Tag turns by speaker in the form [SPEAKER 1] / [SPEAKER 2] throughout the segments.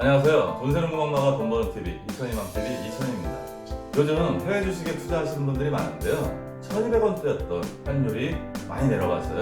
[SPEAKER 1] 안녕하세요. 돈 세는 구멍나가 돈 버는 TV 이천희망TV 이천희입니다. 요즘 해외 주식에 투자하시는 분들이 많은데요. 1200원대였던 환율이 많이 내려가서요.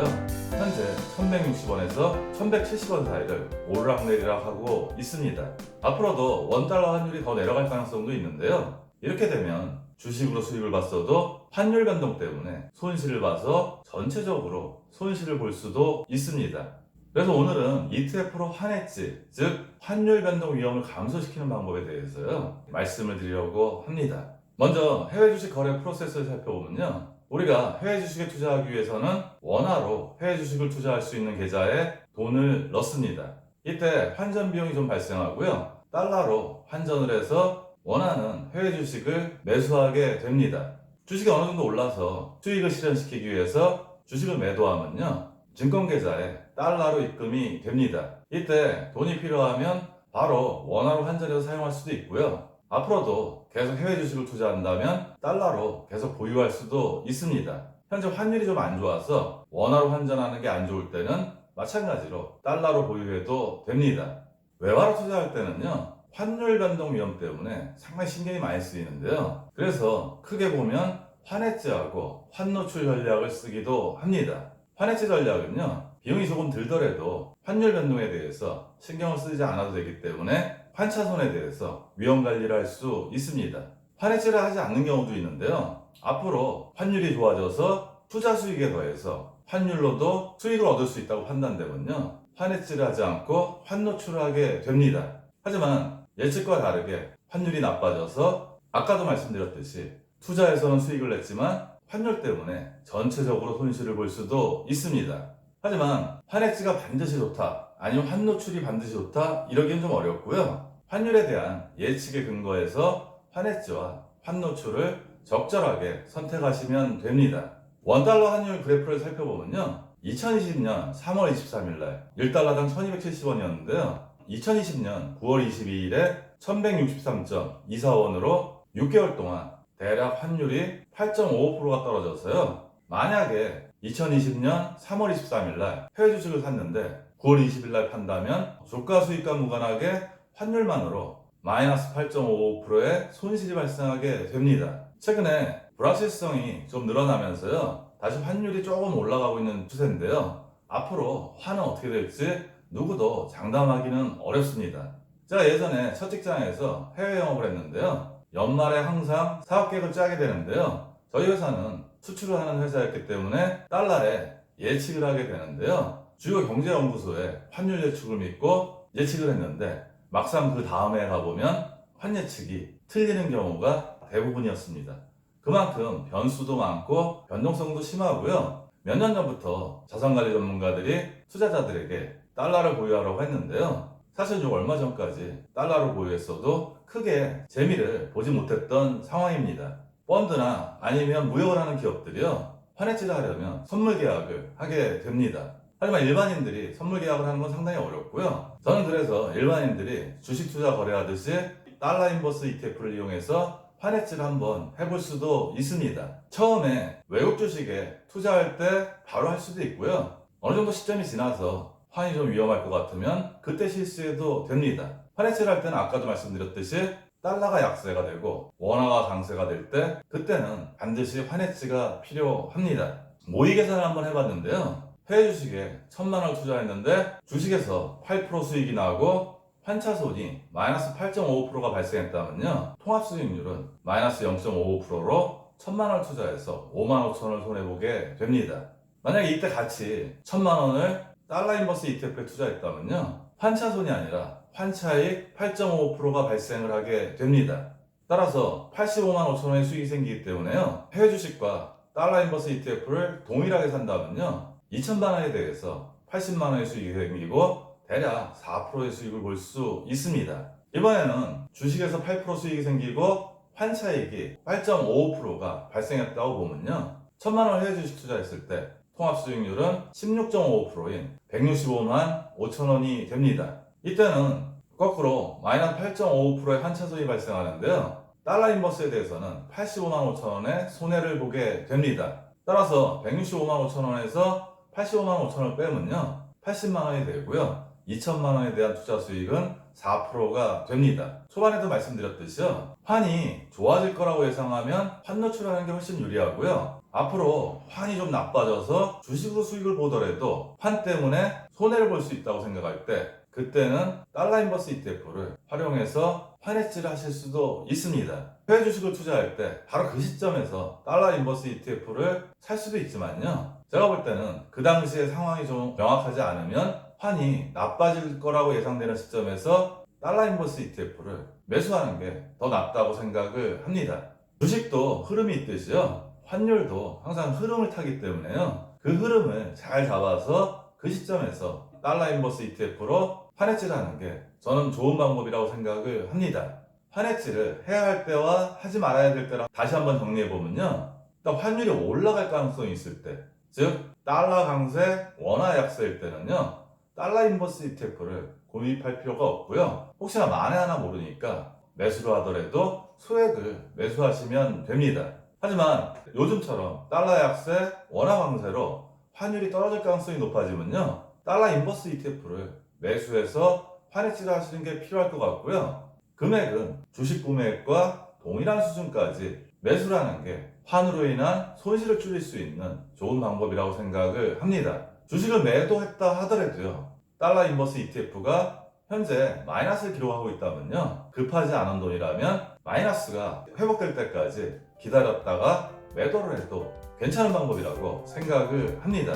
[SPEAKER 1] 현재 1160원에서 1170원 사이를 오르락내리락 하고 있습니다. 앞으로도 원달러 환율이 더 내려갈 가능성도 있는데요. 이렇게 되면 주식으로 수익을 봤어도 환율 변동 때문에 손실을 봐서 전체적으로 손실을 볼 수도 있습니다. 그래서 오늘은 ETF로 환해지, 즉 환율 변동 위험을 감소시키는 방법에 대해서요 말씀을 드리려고 합니다. 먼저 해외 주식 거래 프로세스를 살펴보면요, 우리가 해외 주식에 투자하기 위해서는 원화로 해외 주식을 투자할 수 있는 계좌에 돈을 넣습니다. 이때 환전 비용이 좀 발생하고요, 달러로 환전을 해서 원하는 해외 주식을 매수하게 됩니다. 주식이 어느 정도 올라서 수익을 실현시키기 위해서 주식을 매도하면요, 증권계좌에 달러로 입금이 됩니다. 이때 돈이 필요하면 바로 원화로 환전해서 사용할 수도 있고요. 앞으로도 계속 해외 주식을 투자한다면 달러로 계속 보유할 수도 있습니다. 현재 환율이 좀 안 좋아서 원화로 환전하는 게 안 좋을 때는 마찬가지로 달러로 보유해도 됩니다. 외화로 투자할 때는요, 환율 변동 위험 때문에 상당히 신경이 많이 쓰이는데요. 그래서 크게 보면 환해지하고 환노출 전략을 쓰기도 합니다. 환해지 전략은요, 비용이 조금 들더라도 환율 변동에 대해서 신경을 쓰지 않아도 되기 때문에 환차손에 대해서 위험 관리를 할 수 있습니다. 환해지를 하지 않는 경우도 있는데요. 앞으로 환율이 좋아져서 투자 수익에 더해서 환율로도 수익을 얻을 수 있다고 판단되면요, 환해지를 하지 않고 환노출을 하게 됩니다. 하지만 예측과 다르게 환율이 나빠져서 아까도 말씀드렸듯이 투자에서는 수익을 냈지만 환율 때문에 전체적으로 손실을 볼 수도 있습니다. 하지만 환해지가 반드시 좋다, 아니면 환노출이 반드시 좋다, 이러기엔 좀 어렵고요. 환율에 대한 예측에 근거해서 환해지와 환노출을 적절하게 선택하시면 됩니다. 원달러 환율 그래프를 살펴보면요, 2020년 3월 23일날 1달러당 1270원이었는데요 2020년 9월 22일에 1163.24원으로 6개월 동안 대략 환율이 8.55%가 떨어졌어요. 만약에 2020년 3월 23일날 해외 주식을 샀는데 9월 20일날 판다면 주가 수익과 무관하게 환율만으로 마이너스 8.55%의 손실이 발생하게 됩니다. 최근에 불확실성이 좀 늘어나면서요, 다시 환율이 조금 올라가고 있는 추세인데요. 앞으로 환은 어떻게 될지 누구도 장담하기는 어렵습니다. 제가 예전에 첫 직장에서 해외 영업을 했는데요, 연말에 항상 사업계획을 짜게 되는데요, 저희 회사는 수출을 하는 회사였기 때문에 달러에 예측을 하게 되는데요, 주요 경제연구소의 환율 예측을 믿고 예측을 했는데 막상 그 다음에 가보면 환 예측이 틀리는 경우가 대부분이었습니다. 그만큼 변수도 많고 변동성도 심하고요. 몇 년 전부터 자산관리 전문가들이 투자자들에게 달러를 보유하라고 했는데요, 사실 좀 얼마 전까지 달러를 보유했어도 크게 재미를 보지 못했던 상황입니다. 펀드나 아니면 무역을 하는 기업들이요, 환해지를 하려면 선물 계약을 하게 됩니다. 하지만 일반인들이 선물 계약을 하는 건 상당히 어렵고요. 저는 그래서 일반인들이 주식 투자 거래하듯이 달러 인버스 ETF를 이용해서 환해지를 한번 해볼 수도 있습니다. 처음에 외국 주식에 투자할 때 바로 할 수도 있고요. 어느 정도 시점이 지나서 환이 좀 위험할 것 같으면 그때 실수해도 됩니다. 환해지를 할 때는 아까도 말씀드렸듯이 달러가 약세가 되고 원화가 강세가 될 때 그때는 반드시 환해지가 필요합니다. 모의 계산을 한번 해봤는데요, 해외 주식에 1000만원을 투자했는데 주식에서 8% 수익이 나고 환차손이 마이너스 8.55%가 발생했다면요, 통합수익률은 마이너스 0.55%로 1000만원을 투자해서 5만 5천원을 손해보게 됩니다. 만약에 이때 같이 1000만원을 달러 인버스 ETF에 투자했다면요, 환차손이 아니라 환차익 8.55%가 발생을 하게 됩니다. 따라서 85만 5천원의 수익이 생기기 때문에요, 해외 주식과 달러 인버스 ETF를 동일하게 산다면요, 2천만원에 대해서 80만원의 수익이 생기고 대략 4%의 수익을 볼 수 있습니다. 이번에는 주식에서 8% 수익이 생기고 환차익이 8.55%가 발생했다고 보면요, 1000만원 해외 주식 투자했을 때 통합수익률은 16.55%인 165만 5천원이 됩니다. 이때는 거꾸로 마이너스 8.55%의 환차손이 발생하는데요, 달러 인버스에 대해서는 85만 5천원의 손해를 보게 됩니다. 따라서 165만 5천원에서 85만 5천원을 빼면요, 80만원이 되고요, 2천만원에 대한 투자 수익은 4%가 됩니다. 초반에도 말씀드렸듯이요. 환이 좋아질 거라고 예상하면 환 노출하는 게 훨씬 유리하고요. 앞으로 환이 좀 나빠져서 주식으로 수익을 보더라도 환 때문에 손해를 볼 수 있다고 생각할 때 그때는 달러 인버스 ETF를 활용해서 환해지를 하실 수도 있습니다. 해외 주식을 투자할 때 바로 그 시점에서 달러 인버스 ETF를 살 수도 있지만요. 제가 볼 때는 그 당시에 상황이 좀 명확하지 않으면 환이 나빠질 거라고 예상되는 시점에서 달러 인버스 ETF를 매수하는 게 더 낫다고 생각을 합니다. 주식도 흐름이 있듯이요. 환율도 항상 흐름을 타기 때문에요. 그 흐름을 잘 잡아서 그 시점에서 달러 인버스 ETF로 환해지를 하는 게 저는 좋은 방법이라고 생각을 합니다. 환해지를 해야 할 때와 하지 말아야 될 때랑 다시 한번 정리해보면요. 일단 환율이 올라갈 가능성이 있을 때, 즉 달러 강세, 원화 약세일 때는요. 달러 인버스 ETF를 구입할 필요가 없고요. 혹시나 만에 하나 모르니까 매수를 하더라도 소액을 매수하시면 됩니다. 하지만 요즘처럼 달러 약세, 원화 강세로 환율이 떨어질 가능성이 높아지면요. 달러 인버스 ETF를 매수해서 환해지를 하시는 게 필요할 것 같고요. 금액은 주식 구매액과 동일한 수준까지 매수를 하는 게 환으로 인한 손실을 줄일 수 있는 좋은 방법이라고 생각을 합니다. 주식을 매도했다 하더라도요. 달러 인버스 ETF가 현재 마이너스를 기록하고 있다면요. 급하지 않은 돈이라면 마이너스가 회복될 때까지 기다렸다가 매도를 해도 괜찮은 방법이라고 생각을 합니다.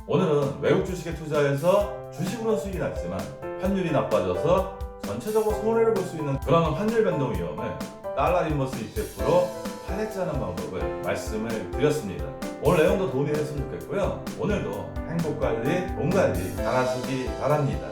[SPEAKER 1] 오늘은 외국 주식에 투자해서 주식으로는 수익이 났지만 환율이 나빠져서 전체적으로 손해를 볼 수 있는 그런 환율 변동 위험을 달러 인버스 ETF로 환해지하는 방법을 말씀을 드렸습니다. 오늘 내용도 도움이 됐으면 좋겠고요. 오늘도 행복관리, 돈관리 잘하시기 바랍니다.